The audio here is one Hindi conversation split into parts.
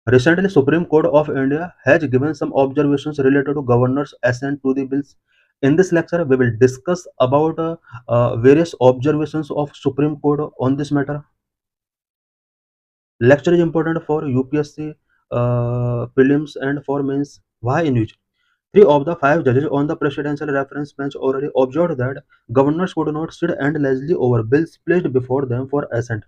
Recently, Supreme Court of India has given some observations related to governor's assent to the bills. In this lecture, we will discuss about various observations of Supreme Court on this matter. Lecture is important for UPSC prelims and for mains. Why in which three of the five judges on the presidential reference bench already observed that governors could not sit endlessly over bills placed before them for assent.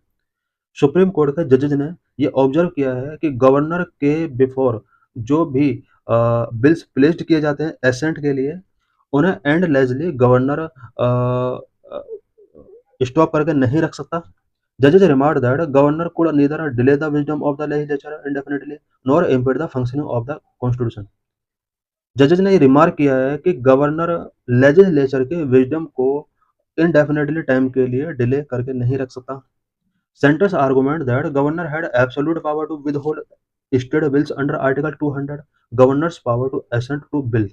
Supreme court के जजेज ने ये ऑब्जर्व किया है कि गवर्नर के बिफोर जो भी बिल्स प्लेस्ड किए जाते हैं एसेंट के लिए, उन्हें एंडलेसली गवर्नर स्टॉप करके नहीं रख सकता. जजेज remark that governor could neither delay the wisdom of the legislature indefinitely nor impede the functioning of the constitution. जजेज ने ये रिमार्क किया है कि गवर्नर लेजिस्लेचर के विजडम को इनडेफिनेटली टाइम के लिए डिले करके नहीं रख सकता. Center's argument that governor had absolute power to withhold state bills under Article 200, governor's power to assent to bill.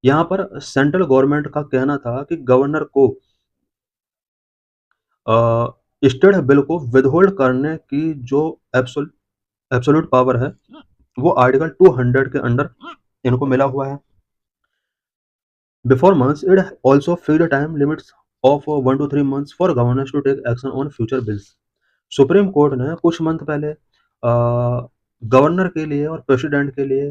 यहाँ पर सेंट्रल गवर्नमेंट का कहना था कि गवर्नर को स्टेट बिल को विदहोल्ड करने की जो एब्सोल्यूट पावर है वो आर्टिकल 200 के अंडर इनको मिला हुआ है. Before months it also fixed time limits of 1 to 3 months for governors to take action on future bills. Supreme court ने कुछ मंथ पहले गवर्नर के लिए और प्रेसिडेंट के लिए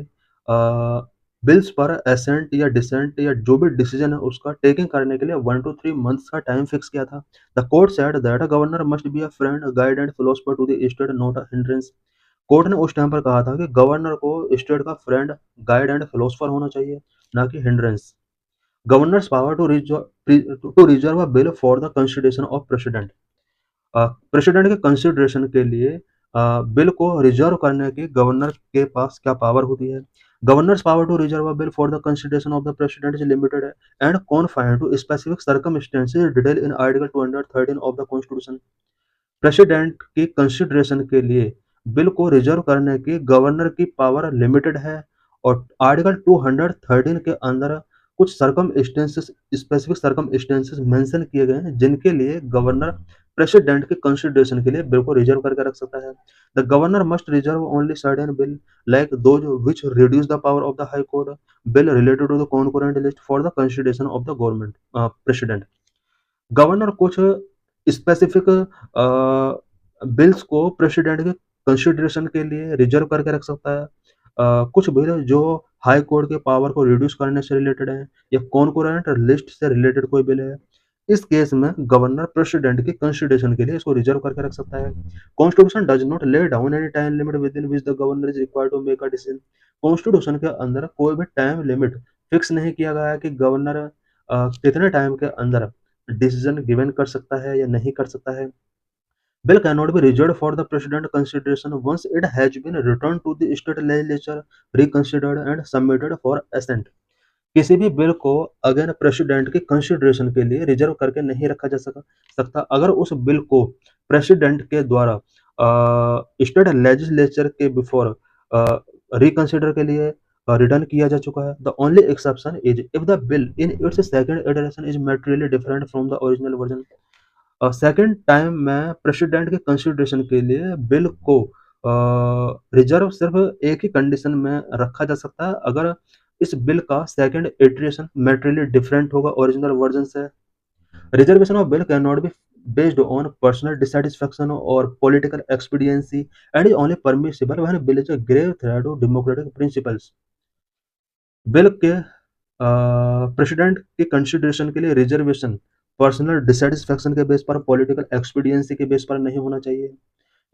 बिल्स पर एसेंट या डिसेंट या जो भी डिसीजन है उसका टेकिंग करने के लिए 1 to 3 मंथ्स का टाइम फिक्स किया था. The court said that governor must be a friend guide and philosopher to the state not a hindrance. Court ने उस टाइम पर कहा था कि गवर्नर को स्टेट का फ्रेंड गाइड एंड फिलोसफर होना चाहिए, ना कि hindrance. Governor's power to reserve a bill for the consideration of president. President के कंसिडरेशन के लिए बिल को रिजर्व करने की गवर्नर के पास क्या पावर होती है. Governors power to reserve a bill for the consideration of the president is limited and confined to specific circumstances detail in article 213 of the constitution. President की कंसिडरेशन के लिए बिल को रिजर्व करने की गवर्नर की पावर लिमिटेड है और आर्टिकल 213 के अंदर कुछ स्पेसिफिक सर्कमस्टेंसेस मेंशन किए गए हैं जिनके लिए गवर्नर प्रेसिडेंट के कंसिडरेशन के लिए बिल को रिजर्व करके रख सकता है. The governor must reserve only certain bill like those which reduce the power of the high court bill related to the concurrent list for the consideration of the government president. Governor कुछ स्पेसिफिक बिल्स को प्रेसिडेंट के कंसिडरेशन के लिए रिजर्व करके रख सकता है. कुछ बिल जो हाई कोर्ट के पावर को रिड्यूस करने से रिलेटेड है या कॉन्करेंट लिस्ट से रिलेटेड कोई बिल है, इस केस में गवर्नर प्रेसिडेंट की कंसिडरेशन के लिए इसको रिजर्व करके रख सकता है. Constitution does not lay down any time limit within which the governor is required to make a decision. Constitution के अंदर कोई भी टाइम लिमिट फिक्स नहीं किया गया है कि गवर्नर कितने टाइम के अंदर डिसीजन गिवन कर सकता है या नहीं कर सकता है. Bill cannot be reserved for the president consideration once it has been returned to the state legislature, reconsidered and submitted for assent. किसी भी बिल को अगेन प्रेसिडेंट की कंसिडरेशन के लिए रिजर्व करके नहीं रखा जा सकता अगर उस बिल को प्रेसिडेंट के द्वारा स्टेट लेजिस्लेचर के बिफोर रिकंसिडर के लिए रिटर्न किया जा चुका है. The only exception is if the bill in its second iteration is materially different from the original version. Second time में प्रेसिडेंट के कंसिडरेशन के लिए बिल को रिजर्व सिर्फ एक ही कंडीशन में रखा जा सकता है अगर इस बिल का सेकंड इटरेशन मैटेरियली डिफरेंट होगा ओरिजिनल वर्जन से. Reservation of bill can not be based on personal dissatisfaction or political expediency and is only permissible when bill is a grave threat to democratic principles. Bill के प्रेसिडेंट के कंसिडरेशन के लिए रिजर्वेशन पर्सनल डिससेटिस्फैक्शन के बेस पर पॉलिटिकल एक्सपीडियंसी के बेस पर नहीं होना चाहिए.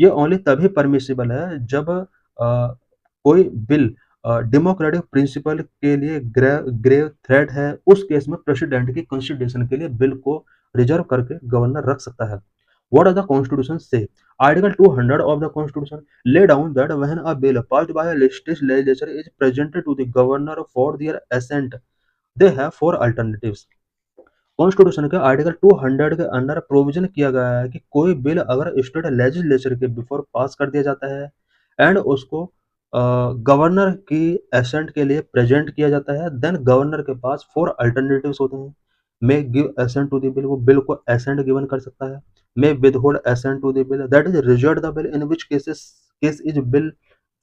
ये ओनली तभी परमिसिबल है जब कोई बिल डेमोक्रेटिक प्रिंसिपल के लिए ग्रेव थ्रेट है. उस केस में प्रेसिडेंट की कंसिडरेशन के लिए बिल को रिजर्व करके गवर्नर रख सकता है. What does the Constitution say? Article 200 of the Constitution lay down that when a bill passed by a legislature is presented to the governor for their assent, they have four alternatives. Constitution के आर्टिकल 200 के अंदर प्रोविजन किया गया है कि कोई बिल अगर स्टेट लेजिस्लेचर के बिफोर पास कर दिया जाता है एंड उसको गवर्नर की एसेंट के लिए प्रेजेंट किया जाता है, देन गवर्नर के पास फोर अल्टरनेटिव्स होते हैं. May give assent to the bill, वो बिल को एसेंट गिवन कर सकता है. May withhold assent to the bill, that is reserve the bill in which case is bill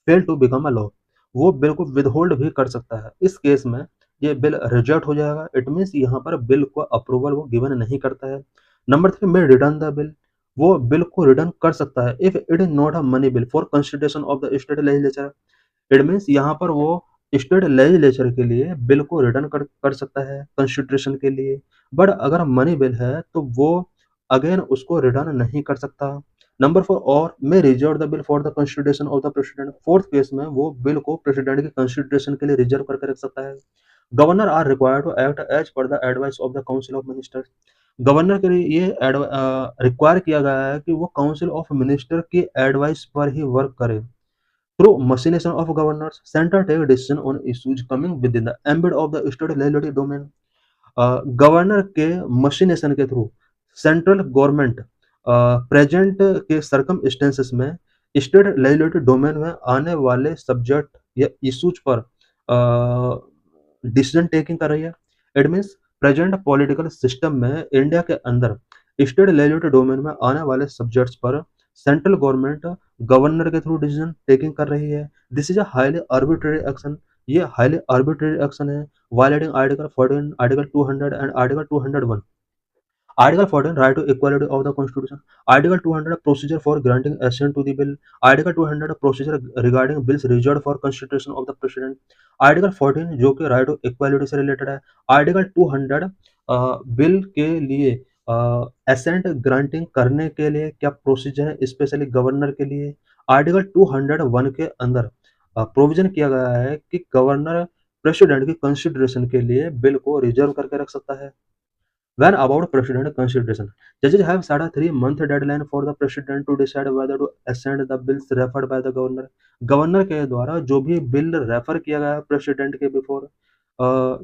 fail to become a law, वो बिल को विदहोल्ड भी कर सकता है। इस केस में ये बिल रिजेक्ट हो जाएगा। इट मीन्स यहाँ पर बिल को अप्रूवल वो गिवन नहीं करता है। नंबर 3 में रिटर्न द बिल, वो बिल को रिटर्न कर सकता है if it is not a money bill for consideration of the state legislature. It means यहाँ पर वो स्टेट लेजिस्लेचर के लिए बिल को रिटर्न कर सकता है कंसिडरेशन के लिए। बट अगर मनी बिल है तो वो अगेन उसको रिटर्न नहीं कर सकता। नंबर 4 और may reserve the bill for the consideration of the president, fourth case में वो बिल को प्रेसिडेंट के कंसिडरेशन के लिए रिजर्व करके रख सकता है। Governor are required to act as per the advice of the council of ministers, governor के लिए ये रिक्वायर किया गया है कि वो काउंसिल ऑफ मिनिस्टर की एडवाइस पर ही वर्क करे। Through machination of governors centre take decision on issues coming within the ambit of the state legislative domain, governor के मशीनेशन के थ्रू सेंट्रल गवर्नमेंट प्रेजेंट के सर्कम स्टेंसेस में स्टेट लेजिस्लेटिव डोमेन में आने वाले सब्जेक्ट या इश्यूज पर डिसीजन टेकिंग कर रही है। It means present political system में इंडिया के अंदर स्टेट लेजिस्लेटिव डोमेन में आने वाले सब्जेक्ट्स पर सेंट्रल गवर्नमेंट गवर्नर के थ्रू डिसीजन टेकिंग कर रही है। This is a highly arbitrary action, ये हाईली आर्बिट्रेरी एक्शन है violating Article 14, Article 200 and Article 201. Article 14 right to equality of the Constitution. Article 200 procedure for granting assent to the bill. Article 200 procedure regarding bills reserved for consideration of the President. Article 14 जो कि right to equality से related है। Article 200 बिल के लिए assent granting करने के लिए क्या प्रोसीजर है स्पेशली गवर्नर के लिए। आर्टिकल 201 के अंदर प्रोविजन किया गया है कि गवर्नर प्रेसिडेंट की कंसिडरेशन के लिए बिल को रिजर्व करके रख सकता है। When about president consideration, judges have set a 3 month deadline for the president to decide whether to assent the bills referred by the governor. Governor के द्वारा जो भी बिल रेफर किया गया है प्रेसिडेंट के बिफोर,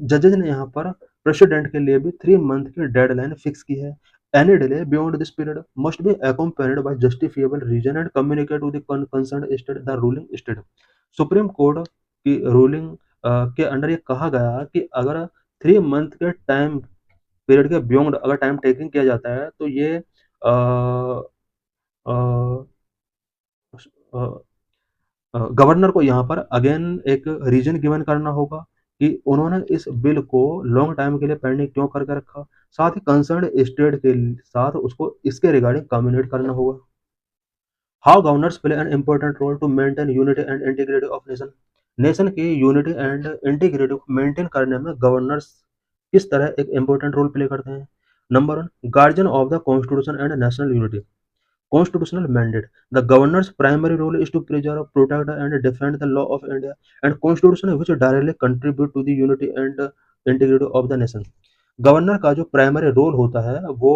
जजेज ने यहाँ पर प्रेसिडेंट के लिए भी 3 मंथ की डेडलाइन फिक्स की है। Any delay beyond this period must be accompanied by justifiable reason and communicate to the concerned state the ruling state. Supreme court की रूलिंग के अंडर ये कहा गया कि अगर 3 मंथ के टाइम पीरियड के बियॉन्ड अगर टाइम टेकिंग किया जाता है तो ये गवर्नर को यहाँ पर अगेन एक रीजन गिवन करना होगा कि उन्होंने इस बिल को लॉन्ग टाइम के लिए पेंडिंग क्यों करके रखा। साथ ही कंसर्न स्टेट के साथ उसको इसके रिगार्डिंग कम्युनिकेट करना होगा। How governors play an important role to maintain unity and integrity of nation, nation की यूनिटी एंड इंटीग्रिटी को मेंटेन करने में गवर्नर्स किस तरह एक इम्पोर्टेंट रोल प्ले करते हैं। Number 1 guardian of the constitution and national unity, constitutional mandate. The governor's primary role is to preserve, protect, and defend the law of India and constitution which directly contribute to the unity and integrity of the nation. Governor का जो प्राइमरी रोल होता है वो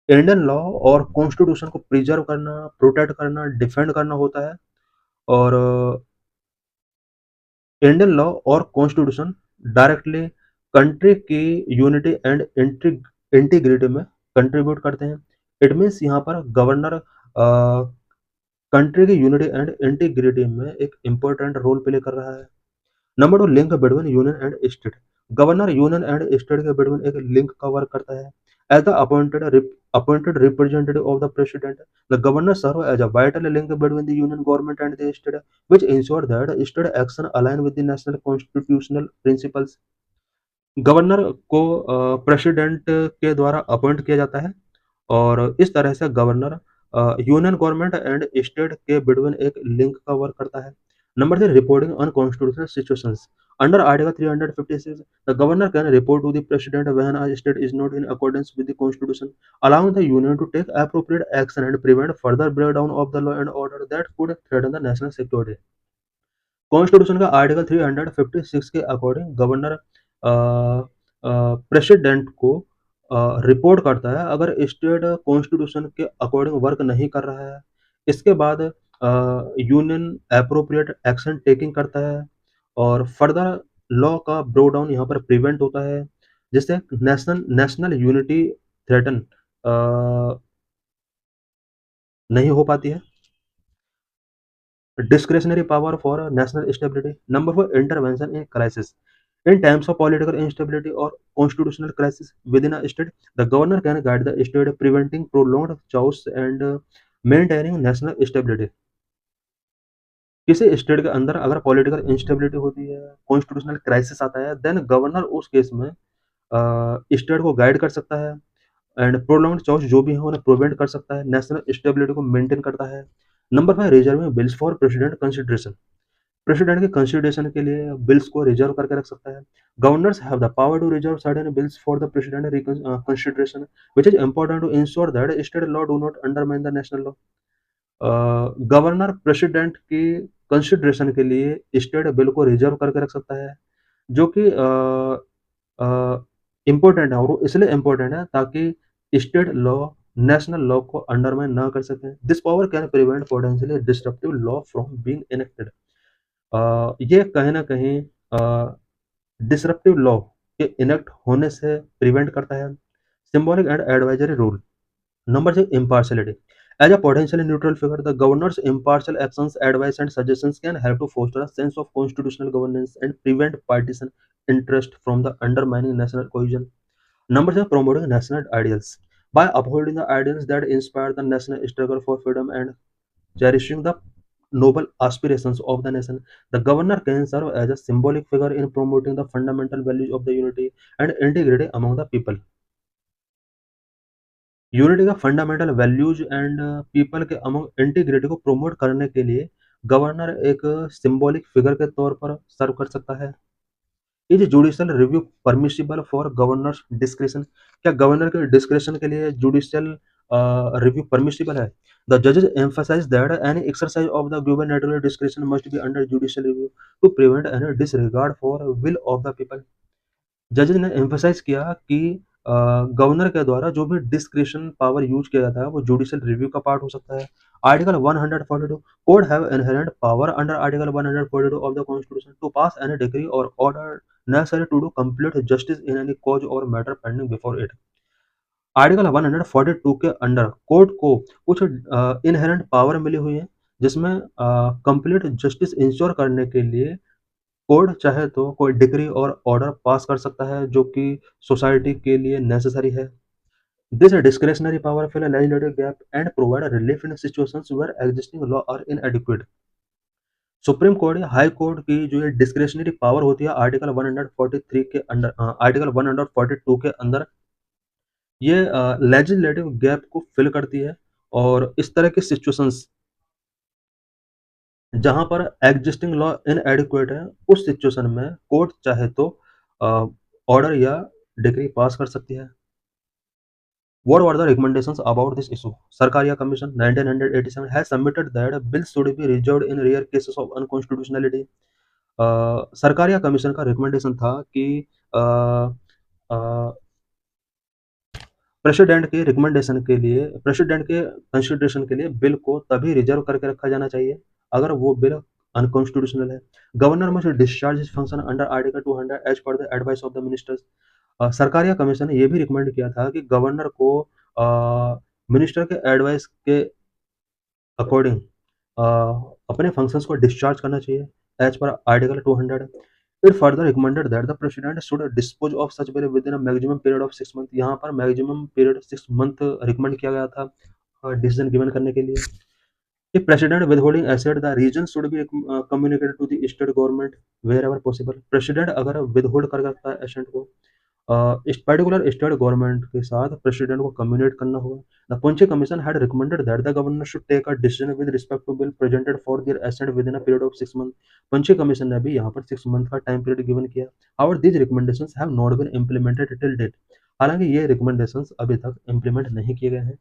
इंडियन लॉ और कॉन्स्टिट्यूशन को प्रिजर्व करना, प्रोटेक्ट करना, डिफेंड करना होता है। और इंडियन लॉ और कॉन्स्टिट्यूशन डायरेक्टली कंट्री की यूनिटी एंड इंटीग्रिटी में कंट्रीब्यूट करते हैं। इट मीन्स यहाँ पर गवर्नर कंट्री की यूनिटी एंड इंटीग्रिटी में एक इम्पोर्टेंट रोल प्ले कर रहा है। Number 2 link between union and state, governor union and state के बिटवीन एक लिंक का वर्क करता है। As the appointed representative of the president, the governor serve as a vital link between the union government and the state, which ensure that state action align with the national constitutional principles. Governor को प्रेसिडेंट के द्वारा अपॉइंट किया जाता है और इस तरह से governor union government and state के बिटवीन एक लिंक का वर्क करता है। Number 3 reporting on constitutional situations, under article 356 the governor can report to the president when a state is not in accordance with the constitution, allowing the union to take appropriate action and prevent further breakdown of the law and order that could threaten the national security. Constitution का आर्टिकल 356 के अकॉर्डिंग गवर्नर प्रेसिडेंट को रिपोर्ट करता है अगर स्टेट कॉन्स्टिट्यूशन के अकॉर्डिंग वर्क नहीं कर रहा है। इसके बाद यूनियन एप्रोप्रिएट एक्शन टेकिंग करता है और फर्दर लॉ का ब्रो डाउन यहाँ पर प्रिवेंट होता है जिससे नेशनल यूनिटी थ्रेटन नहीं हो पाती है। Discretionary power for national stability. Number 4 intervention in crisis. In times of political instability or constitutional crisis within a state, the governor can guide the state, preventing prolonged chaos and maintaining national stability. किसी स्टेट के अंदर अगर पॉलिटिकल इंस्टेबिलिटी होती है, कॉन्स्टिट्यूशनल क्राइसिस आता है, देन गवर्नर उस केस में स्टेट को गाइड कर सकता है एंड प्रोलॉन्ग्ड चॉइस जो भी है उन्हें प्रिवेंट कर सकता है, नेशनल स्टेबिलिटी को मेंटेन करता है। Number 5, reserving bills for president consideration. President के कंसिडरेशन के लिए बिल्स को रिजर्व करके रख सकता है। Governors have the power to reserve certain bills for the president consideration which is important to ensure that state law do not undermine the national law. Governor president की कंसिडरेशन के लिए स्टेट बिल को रिजर्व करके रख सकता है, जो कि इम्पोर्टेंट है, और वो इसलिए इम्पोर्टेंट है ताकि स्टेट लॉ नेशनल लॉ को अंडरमाइन ना कर सकें। This power can prevent potentially disruptive law from being enacted. ये कहीं न कहीं डिसरप्टिव लॉ के इनेक्ट होने से प्रिवेंट करता है। Symbolic and advisory rule. Number 6, impartiality. As a potentially neutral figure, the governor's impartial actions, advice, and suggestions can help to foster a sense of constitutional governance and prevent partisan interest from the undermining national cohesion. Number 7, promoting national ideals. By upholding the ideals that inspire the national struggle for freedom and cherishing the noble aspirations of the nation, the governor can serve as a symbolic figure in promoting the fundamental values of the unity and integrity among the people. Unity का फंडामेंटल वैल्यूज एंड पीपल के अमंग इंटीग्रिटी को प्रमोट करने के लिए गवर्नर एक सिंबॉलिक फिगर के तौर पर सर्व कर सकता है। Is judicial review permissible for governors discretion. क्या गवर्नर के डिस्क्रिप्शन के लिए जुडिशियल रिव्यू परमिसिबल है? द जजेस emphasise that any exercise of the gubernatorial discretion must be under judicial review to prevent any disregard for will of the people. जजेस ने एम्फसाइज किया कि गवर्नर के द्वारा जो भी डिस्क्रिशन पावर यूज किया जाता है वो जुडिशियल रिव्यू का पार्ट हो सकता है। Article 142 could have inherent power under article 142 of the constitution to pass any decree और order necessary to do complete justice in any cause और matter pending before it. Article 142 के अंडर कोर्ट को कुछ इनहेरेंट पावर मिली हुई है, जिसमें कंप्लीट जस्टिस इंश्योर करने के लिए कोर्ट चाहे तो कोई डिक्री और ऑर्डर पास कर सकता है जो कि सोसाइटी के लिए नेसेसरी है। This discretionary power fill a legislative gap and provide relief in situations where existing law are inadequate। Supreme court या हाई कोर्ट की जो ये डिस्क्रिशनरी पावर होती है आर्टिकल 143 के अंडर आर्टिकल 142 के अंदर ये लेजिस्लेटिव गैप को फिल करती है, और इस तरह की सिचुएशंस जहाँ पर एग्जिस्टिंग लॉ इनएडिक्वेट है, उस सिचुएशन में कोर्ट चाहे तो ऑर्डर या डिक्री पास कर सकती है। What were the recommendations about this issue? Sarkaria Commission 1987 has submitted that bills should be reserved in rare cases of unconstitutionality। Sarkaria commission का रिकमेंडेशन था कि प्रेसिडेंट के रिकमेंडेशन के लिए, प्रेसिडेंट के कंसिडरेशन के लिए बिल को तभी रिजर्व करके रखा जाना चाहिए अगर वो बिल अनकॉन्स्टिट्यूशनल है। Governor must discharge his function under article 200 as per the advice of the ministers. Sarkaria commission ने ये भी रिकमेंड किया था कि गवर्नर को मिनिस्टर के एडवाइस के अकॉर्डिंग अपने फंक्शंस को डिस्चार्ज करना चाहिए as per article 200। It further recommended that the president should dispose of such bill within a maximum period of 6 months। यहाँ पर मैक्सिमम पीरियड 6 मंथ रिकमेंड किया गया था डिसीजन गिवन करने के लिए। If president withholding asset, the region should be communicated to the state government wherever possible। president अगर withhold कर सकता है एसेट को इस पर्टिकुलर स्टेट गवर्नमेंट के साथ प्रेसिडेंट को कम्युनिकेट करना होगा। The Punchhi commission had recommended that the governor should take a decision with respect to bill presented for their assent within a period of 6 month. Punchhi commission ने भी यहाँ पर 6 मंथ का टाइम पीरियड गिवन किया। However these recommendations have not been implemented till date. हालांकि ये रिकमेंडेशंस अभी तक इम्प्लीमेंट नहीं किए गए हैं।